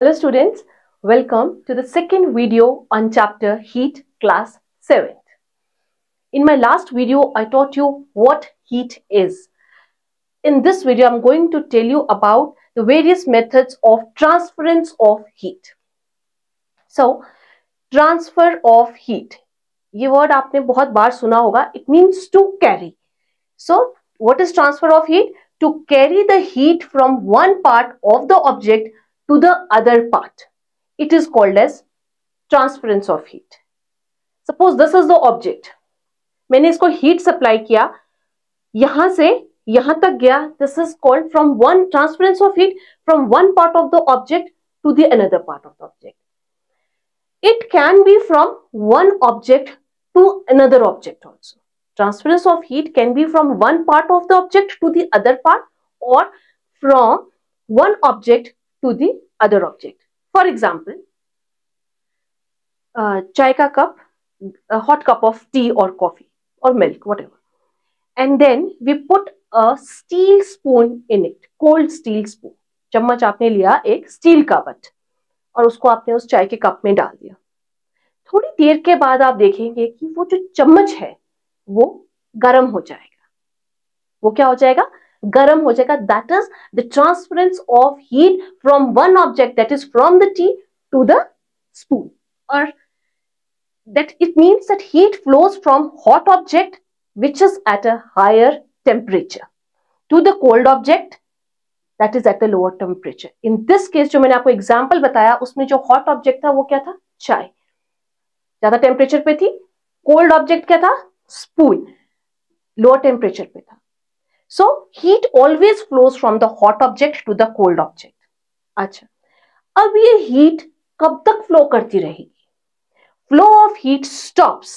Hello students, welcome to the second video on chapter Heat class 7th. In my last video, I taught you what heat is. In this video, I'm going to tell you about the various methods of transference of heat. So, transfer of heat. ये word आपने बहुत बार सुना होगा. It means to carry. So, what is transfer of heat? To carry the heat from one part of the object to the other part. It is called as transference of heat. Suppose this is the object. मैंने इसको heat supply किया, यहां से यहां तक गया. This is called from one transference of heat from one part of the object to the another part of the object. It can be from one object to another object also. Transference of heat can be from one part of the object to the other part or from one object to the other object. For example, chai ka cup, a hot cup of tea or coffee or milk, whatever. And then we put a steel spoon in it, cold steel spoon. चम्मच आपने लिया एक steel का but और उसको आपने उस चाय के कप में डाल दिया. थोड़ी देर के बाद आप देखेंगे कि वो जो चम्मच है वो गर्म हो जाएगा. वो क्या हो जाएगा? गर्म हो जाएगा. That is the transference of heat from one object, that is from the tea to the spoon. Or that it means that heat flows from hot object which is at a higher temperature to the cold object that is at a lower temperature. In this case जो मैंने आपको example बताया उसमें जो hot object था वो क्या था? चाय. ज्यादा टेम्परेचर पे थी. कोल्ड ऑब्जेक्ट क्या था? स्पून. लोअर टेम्परेचर पे था. So heat always flows from the hot object to the cold object. अच्छा, अब ये heat कब तक फ्लो करती रहेगी? Flow of heat stops.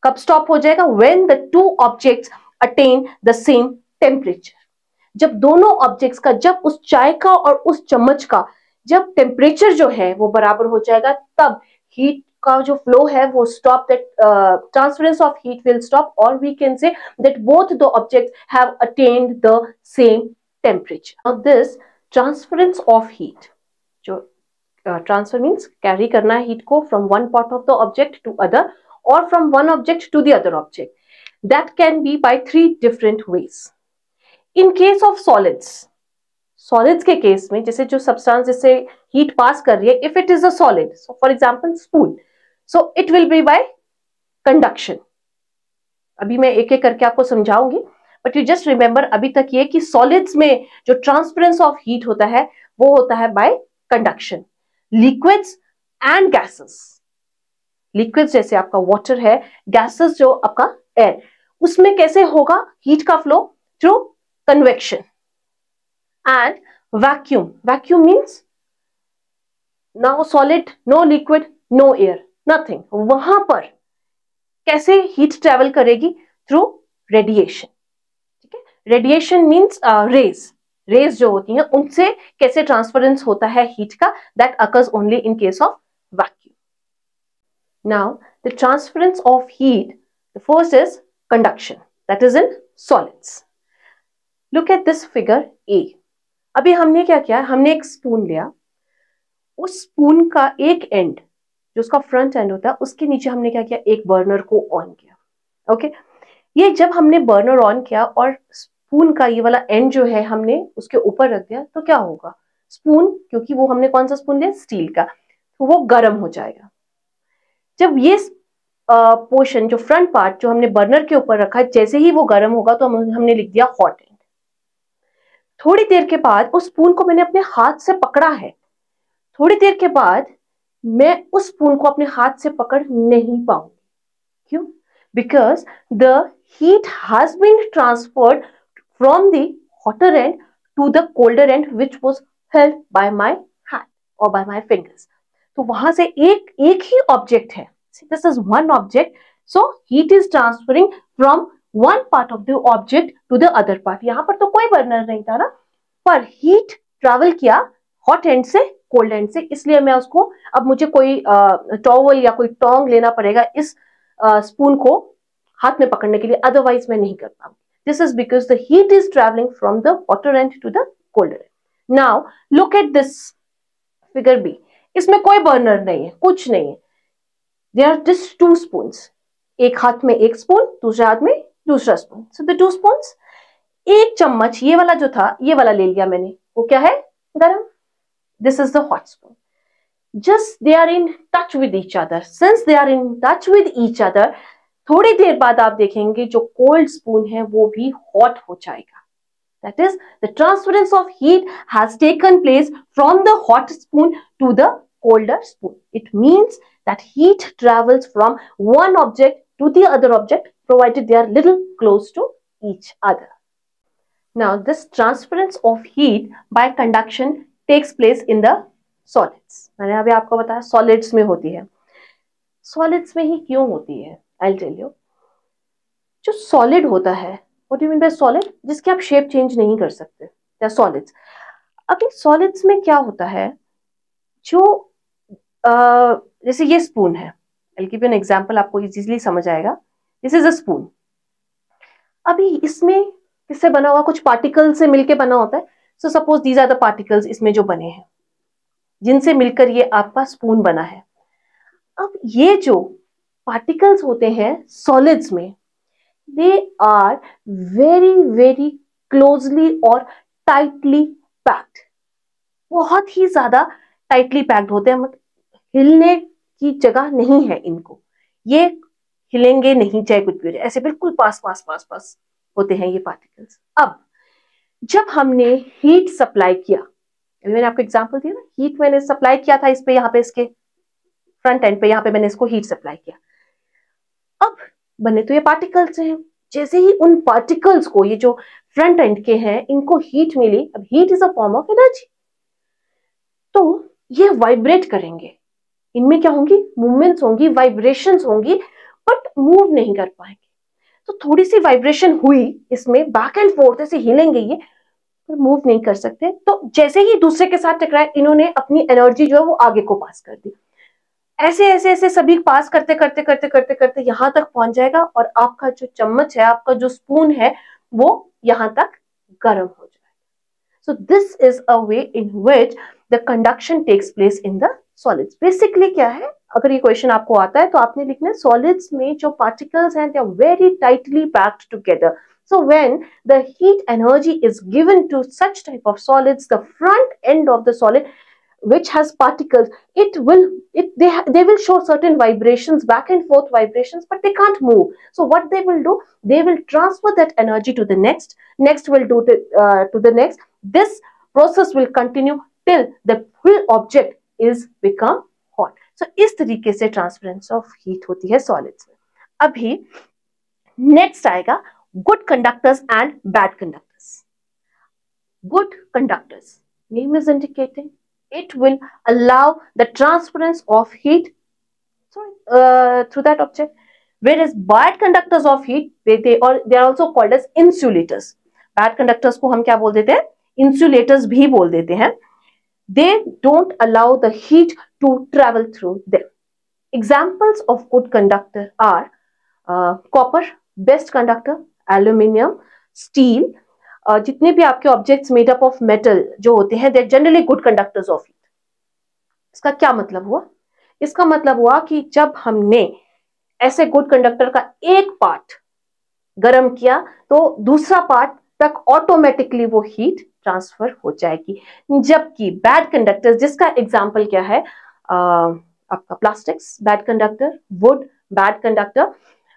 कब स्टॉप हो जाएगा? When the two objects attain the same temperature. जब दोनों ऑब्जेक्ट्स का, जब उस चाय का और उस चम्मच का जब टेम्परेचर जो है वो बराबर हो जाएगा, तब हीट का जो फ्लो है वो stop. That transference of heat will stop, और we can say that both the objects have attend the same temperature. Now this transference of heat, जो ट्रांसफर मीन्स कैरी करना है हीट को from one part of the object to other और from one object to the other object, that can be by three different ways. In case of solids, solids के केस में जैसे जो substance जिससे हीट पास कर रही है, if it is a solid, so for example spoon, so it will be bye conduction. अभी मैं एक एक करके आपको समझाऊंगी, बट यू जस्ट रिमेंबर अभी तक ये कि सॉलिड्स में जो ट्रांसफरेंस ऑफ हीट होता है वो होता है bye conduction. Liquids and gases, liquids जैसे आपका वाटर है, गैसेस जो आपका एयर, उसमें कैसे होगा हीट का flow? Through convection. And vacuum, vacuum means no solid, no liquid, no air, nothing. वहां पर कैसे हीट ट्रेवल करेगी? Through radiation. ठीक है, रेडिएशन मीन्स रेज. रेज जो होती हैं उनसे कैसे ट्रांसफरेंस होता है हीट का, that occurs only in case of vacuum. Now the transference of heat, the first is conduction, that is in solids. Look at this figure A. अभी हमने क्या किया? हमने एक स्पून लिया, उस स्पून का एक एंड जो उसका फ्रंट एंड होता है उसके नीचे हमने क्या किया? एक बर्नर को ऑन किया. ओके, ये जब हमने बर्नर ऑन किया और स्पून का ये वाला एंड जो है हमने उसके ऊपर रख दिया, तो क्या होगा? स्पून, क्योंकि वो हमने कौन सा स्पून लिया? स्टील का, तो वो गर्म हो जाएगा. जब ये पोर्शन जो फ्रंट पार्ट जो हमने बर्नर के ऊपर रखा, जैसे ही वो गर्म होगा तो हमने लिख दिया हॉट एंड. थोड़ी देर के बाद उस स्पून को मैंने अपने हाथ से पकड़ा है, थोड़ी देर के बाद मैं उस स्पून को अपने हाथ से पकड़ नहीं पाऊंगी. क्यों? Because the heat has been transferred from the hotter end to the colder end which was held by my hand और बाय माय फिंगर्स. तो वहां से एक ही ऑब्जेक्ट है, this is one object, so heat is transferring from one part of the object to the other part. यहां पर तो कोई बर्नर नहीं था ना, पर हीट ट्रैवल किया हॉट एंड से कोल्ड एंड से, इसलिए मैं उसको, अब मुझे कोई टॉवल या कोई टोंग लेना पड़ेगा इस स्पून को हाथ में पकड़ने के लिए, अदरवाइज मैं नहीं कर पाऊंगी. This is because the heat is travelling from the hotter end to the colder end. Now look at this figure B, इसमें कोई बर्नर नहीं है, कुछ नहीं है। देयर आर जस्ट 2 स्पून्स, एक हाथ में एक स्पून, दूसरे हाथ में दूसरा स्पून। सो द 2 स्पून्स, एक चम्मच ये वाला जो था, ये वाला ले लिया मैंने, वो क्या है, गरम। This is the hot spoon. Just they are in touch with each other, since they are in touch with each other, थोड़ी देर बाद आप देखेंगे जो कोल्ड स्पून है वो भी हॉट हो जाएगा। That is, the transference of heat has taken place from the hot spoon to the colder spoon. It means that heat travels from one object to the other object, provided they are little close to each other. Now, this transference of heat by conduction takes place in the solids. मैंने अभी आपको बताया solids में होती है। Solids में ही क्यों होती है? I'll tell you. जो solid होता है, What do you mean by solid? जिसकी आप शेप चेंज नहीं कर सकते, या सॉलिड्स। अभी सॉलिड्स में क्या होता है, जो जैसे ये स्पून है, I'll give you an example, आपको इजीली समझ आएगा। This is a spoon. अभी इसमें किससे बना हुआ, कुछ पार्टिकल से मिलके बना होता है। So suppose these are the particles इसमें जो बने हैं, जिनसे मिलकर ये आपका स्पून बना है। अब ये जो पार्टिकल्स होते हैं सॉलिड्स में, they are very very closely और tightly packed, बहुत ही ज्यादा टाइटली पैक्ड होते हैं, मतलब हिलने की जगह नहीं है इनको, ये हिलेंगे नहीं चाहे कुछ भी, ऐसे बिल्कुल पास पास पास पास होते हैं ये पार्टिकल्स। अब जब हमने हीट सप्लाई किया, अभी मैंने आपको एग्जांपल दिया ना, हीट मैंने सप्लाई किया था इस पे, यहाँ पे इसके फ्रंट एंड पे, यहाँ पे मैंने इसको हीट सप्लाई किया। अब बने तो ये पार्टिकल्स हैं, जैसे ही उन पार्टिकल्स को, ये जो फ्रंट एंड के हैं, इनको हीट मिली, अब heat is a form of energy, तो ये वाइब्रेट करेंगे, इनमें क्या होंगी, मूवमेंट्स होंगी, वाइब्रेशंस होंगी, बट मूव नहीं कर पाएंगे। तो थोड़ी सी वाइब्रेशन हुई इसमें, बैक एंड फोर्थ ऐसे हिलेंगे ये, पर मूव नहीं कर सकते। तो जैसे ही दूसरे के साथ टकराए, इन्होंने अपनी एनर्जी जो है वो आगे को पास कर दी। ऐसे ऐसे ऐसे सभी पास करते करते करते करते करते यहां तक पहुंच जाएगा, और आपका जो चम्मच है, आपका जो स्पून है, वो यहां तक गर्म हो जाएगा। So this is a way in which the conduction takes place in the solids. Basically क्या है, अगर ये क्वेश्चन आपको आता है तो आपने लिखना है, सॉलिड्स में जो पार्टिकल्स हैं, they are very tightly packed together. So when the heat energy is given to such type of solids, the front end of the solid which has particles, they will show certain vibrations, back and forth vibrations, but they can't move. So what they will do, they will transfer that energy to the next will do to the next. This process will continue till the full object is become hot. So इस तरीके से transference of heat होती है solids में। अभी next आएगा good conductors and bad conductors. Good conductors, name is indicating, it will allow the transference of heat through that object, whereas bad conductors of heat, they are also called as insulators. Bad conductors को हम क्या बोल देते हैं, insulators भी बोल देते हैं। They don't allow the heat to travel through them. Examples of good conductor are copper, best conductor, aluminium, steel, जितने भी आपके objects made up of metal जो होते हैं, they are generally good conductors of heat. इसका क्या मतलब हुआ, इसका मतलब हुआ कि जब हमने ऐसे गुड कंडक्टर का एक पार्ट गर्म किया, तो दूसरा पार्ट तक ऑटोमेटिकली वो हीट ट्रांसफर हो जाएगी। जबकि बैड कंडक्टर्स, जिसका एग्जाम्पल क्या है, आपका plastics bad conductor, would bad conductor,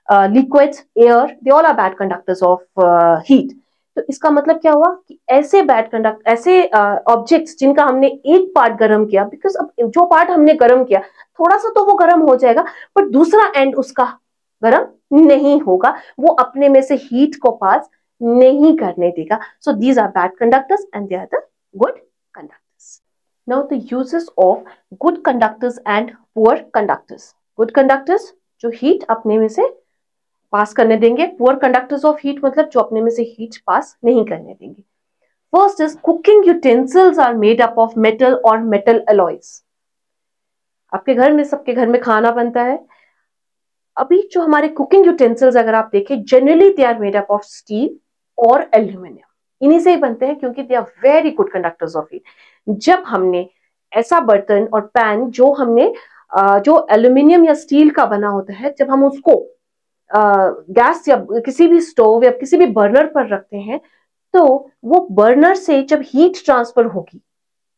liquids, air, they all are bad conductors of heat. तो इसका मतलब क्या हुआ कि ऐसे ऑब्जेक्ट्स जिनका हमने एक पार्ट गर्म किया, बिकॉज अब जो पार्ट हमने गर्म किया थोड़ा सा तो वो गर्म हो जाएगा, पर दूसरा एंड उसका गर्म नहीं होगा, वो अपने में से हीट को पास नहीं करने देगा। So these are bad conductors and they are the good conductors. Now the uses of good conductors and poor conductors. Good conductors जो हीट अपने में से पास करने देंगे, पुअर कंडक्टर्स ऑफ हीट मतलब जो अपने में से हीट पास नहीं करने देंगे। First is cooking utensils are made up of metal और मेटल अलॉयज। आपके घर में, सबके घर में खाना बनता है, अभी जो हमारे कुकिंग यूटेंसिल्स अगर आप देखें, generally they are made up of steel और एल्यूमिनियम, इन्हीं से ही बनते हैं क्योंकि they are very good conductors of heat. जब हमने ऐसा बर्तन और पैन जो हमने जो एल्यूमिनियम या स्टील का बना होता है, जब हम उसको गैस या किसी भी स्टोव या किसी भी बर्नर पर रखते हैं, तो वो बर्नर से जब हीट ट्रांसफर होगी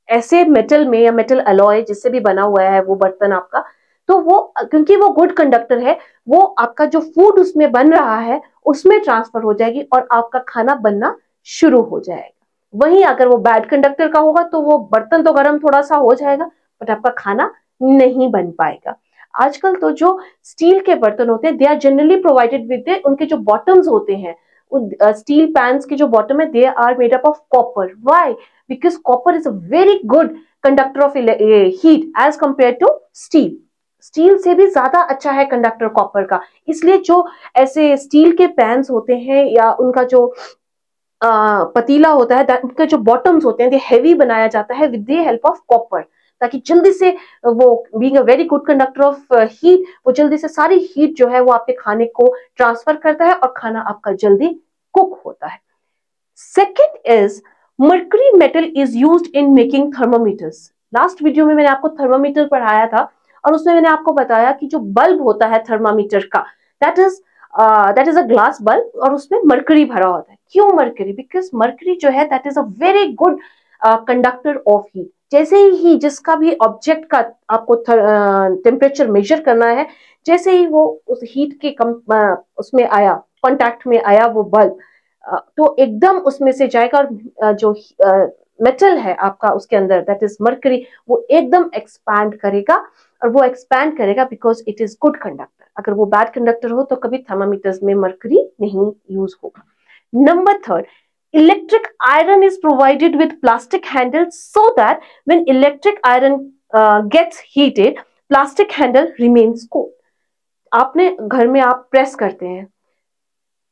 ऐसे मेटल में या मेटल अलॉय जिससे भी बना हुआ है वो बर्तन आपका, तो वो क्योंकि वो गुड कंडक्टर है, वो आपका जो फूड उसमें बन रहा है उसमें ट्रांसफर हो जाएगी और आपका खाना बनना शुरू हो जाएगा। वहीं अगर वो बैड कंडक्टर का होगा तो वो बर्तन तो गर्म थोड़ा सा हो जाएगा बट आपका खाना नहीं बन पाएगा। आजकल तो जो स्टील के बर्तन होते हैं, they are generally provided with, उनके जो बॉटम्स होते हैं, स्टील पैन्स के जो बॉटम है, they are made up of copper. Why? Because copper is a very good conductor of heat as compare to steel. Steel से भी ज्यादा अच्छा है कंडक्टर कॉपर का। इसलिए जो ऐसे स्टील के पैन्स होते हैं या उनका जो पतीला होता है, उनके जो बॉटम्स होते हैं, हैवी बनाया जाता है with the help of copper, ताकि जल्दी से वो being a very good conductor of heat, वो जल्दी से सारी हीट जो है वो आपके खाने को ट्रांसफर करता है और खाना आपका जल्दी कुक होता है। Second is mercury metal is used in making thermometers. Last video में मैंने आपको थर्मोमीटर पढ़ाया था और उसमें मैंने आपको बताया कि जो बल्ब होता है थर्मामीटर का, that is a glass bulb और उसमें मर्करी भरा होता है। क्यों मर्करी? बिकॉज मर्करी जो है that is a very good conductor of heat. जैसे ही जिसका भी ऑब्जेक्ट का आपको टेम्परेचर मेजर करना है, जैसे ही वो उस हीट के उसमें आया, कांटेक्ट में आया वो बल्ब, तो एकदम उसमें से जाएगा और जो मेटल है आपका उसके अंदर, दैट इज मर्करी, वो एकदम एक्सपैंड करेगा। और वो एक्सपैंड करेगा because it is good conductor. अगर वो बैड कंडक्टर हो तो कभी थर्मामीटर्स में मर्करी नहीं यूज होगा। Number third, electric iron is provided with plastic handles so that when electric iron gets heated, plastic handle remains cool. आपने घर में आप प्रेस करते हैं,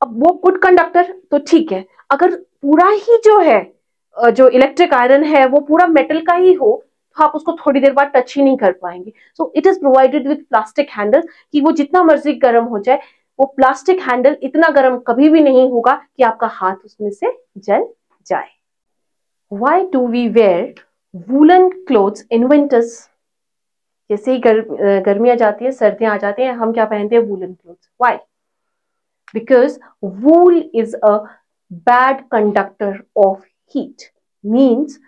अब वो गुड कंडक्टर तो ठीक है, अगर पूरा ही जो है जो इलेक्ट्रिक आयरन है वो पूरा मेटल का ही हो तो आप उसको थोड़ी देर बाद टच ही नहीं कर पाएंगे। So it is provided with plastic handle कि वो जितना मर्जी गर्म हो जाए, वो प्लास्टिक हैंडल इतना गर्म कभी भी नहीं होगा कि आपका हाथ उसमें से जल जाए। Why do we wear woolen clothes in winters? जैसे ही गर्मियां जाती है, सर्दियां आ जाती हैं, हम क्या पहनते हैं? Woollen clothes. Why? Because wool is a bad conductor of heat. Means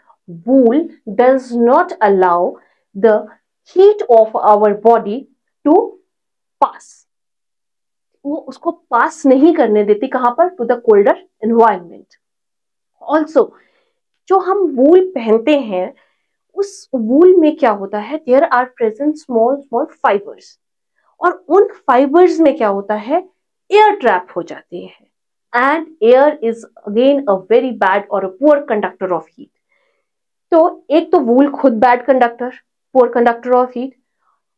wool does not allow the heat of our body to pass. वो उसको पास नहीं करने देती, कहां पर? To the colder environment. Also जो हम वूल पहनते हैं, उस वूल में क्या होता है? There are present small small fibres, और उन फाइबर्स में क्या होता है? एयर ट्रैप हो जाती है and air is again a very bad और a poor conductor of heat. तो एक तो वूल खुद bad conductor, poor conductor of heat,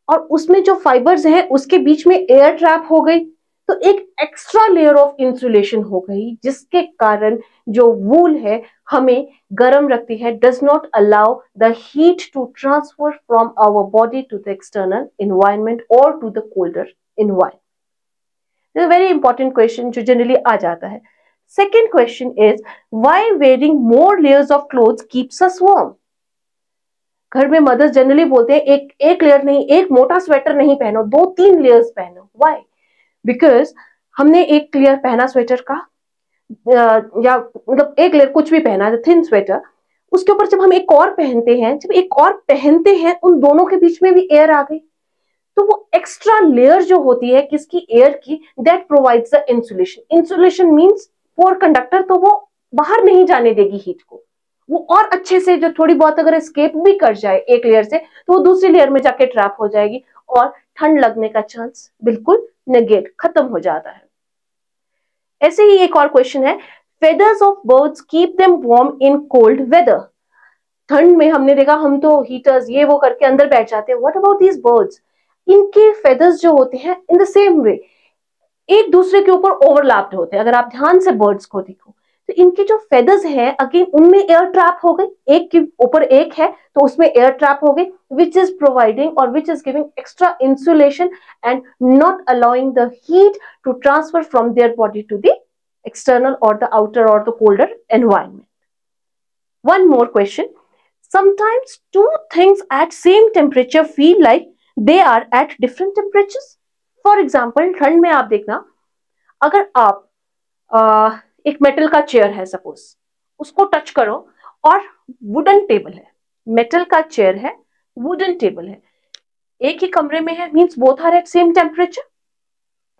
और उसमें जो फाइबर्स हैं उसके बीच में एयर ट्रैप हो गई, तो एक एक्स्ट्रा लेयर ऑफ इंसुलेशन हो गई, जिसके कारण जो वूल है हमें गर्म रखती है, does not allow the heat to transfer from our body to the external environment और to the colder environment. Very important question जो जनरली आ जाता है। Second question is why wearing more layers of clothes keeps us warm? घर में mother's generally बोलते हैं एक लेयर नहीं, एक मोटा स्वेटर नहीं पहनो, 2-3 लेयर्स पहनो। व्हाई? बिकॉज हमने एक लेयर पहना स्वेटर का, या मतलब एक लेयर कुछ भी पहना, थिन स्वेटर, उसके ऊपर जब हम एक और पहनते हैं, उन दोनों के बीच में भी एयर आ गई, तो वो एक्स्ट्रा लेयर जो होती है किसकी? एयर की, that provides the insulation. Insulation means poor conductor, तो वो बाहर नहीं जाने देगी हीट को, वो और अच्छे से, जो थोड़ी बहुत अगर एस्केप भी कर जाए एक लेयर से, तो वो दूसरी लेयर में जाके ट्रैप हो जाएगी और ठंड लगने का चांस बिल्कुल नेगेट, खत्म हो जाता है। ऐसे ही एक और क्वेश्चन है, feathers of birds keep them warm in cold weather. ठंड में हमने देखा हम तो हीटर्स ये वो करके अंदर बैठ जाते हैं, व्हाट अबाउट दीज बर्ड्स? इनके फेदर्स जो होते हैं इन द सेम वे एक दूसरे के ऊपर ओवरलैप्ड होते हैं। अगर आप ध्यान से बर्ड्स को देखो तो इनके जो फेदर्स हैं अगेन उनमें एयर ट्रैप हो गई, एक के ऊपर एक है तो उसमें एयर ट्रैप हो गई, विच इज प्रोवाइडिंग और which is giving extra insulation and not allowing the heat to transfer from their body to the external और द आउटर और the colder environment. One more question, sometimes two things at same temperature feel like they are at different temperatures. For example, ठंड में आप देखना, अगर आप एक metal का चेयर है सपोज, उसको टच करो और वुडन टेबल है, मेटल का चेयर है, वुडन टेबल है, एक ही कमरे में है, means both are at same temperature.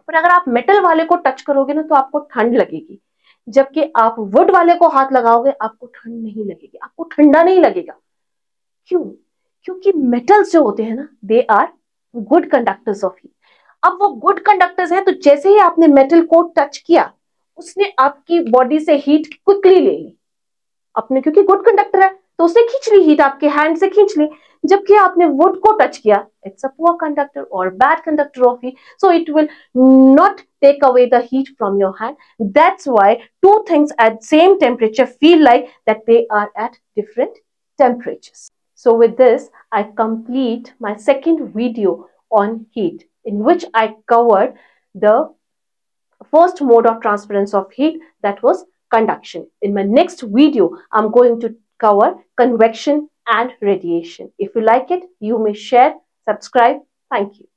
पर अगर आप मेटल वाले को टच करोगे ना तो आपको ठंड लगेगी, जबकि आप वुड वाले को हाथ लगाओगे आपको ठंड नहीं लगेगी, आपको ठंडा नहीं लगेगा। क्यों? क्योंकि मेटल्स जो होते हैं ना, they are good conductors of heat. अब वो गुड कंडक्टर्स हैं, तो जैसे ही आपने मेटल को टच किया, उसने आपकी बॉडी से हीट क्विकली ले ली अपने, क्योंकि गुड कंडक्टर है तो उसने खींच ली हीट, आपके हैंड से खींच ली। जबकि आपने वुड को टच किया, इट्स अ पुअर कंडक्टर और bad conductor of heat, so it will not take away the heat from your hand. That's why two things at same temperature feel like that they are at different temperatures. So with this, I complete my second video on heat, in which I covered the first mode of transference of heat, that was conduction. In my next video, I'm going to cover convection and radiation. If you like it, you may share, subscribe. Thank you.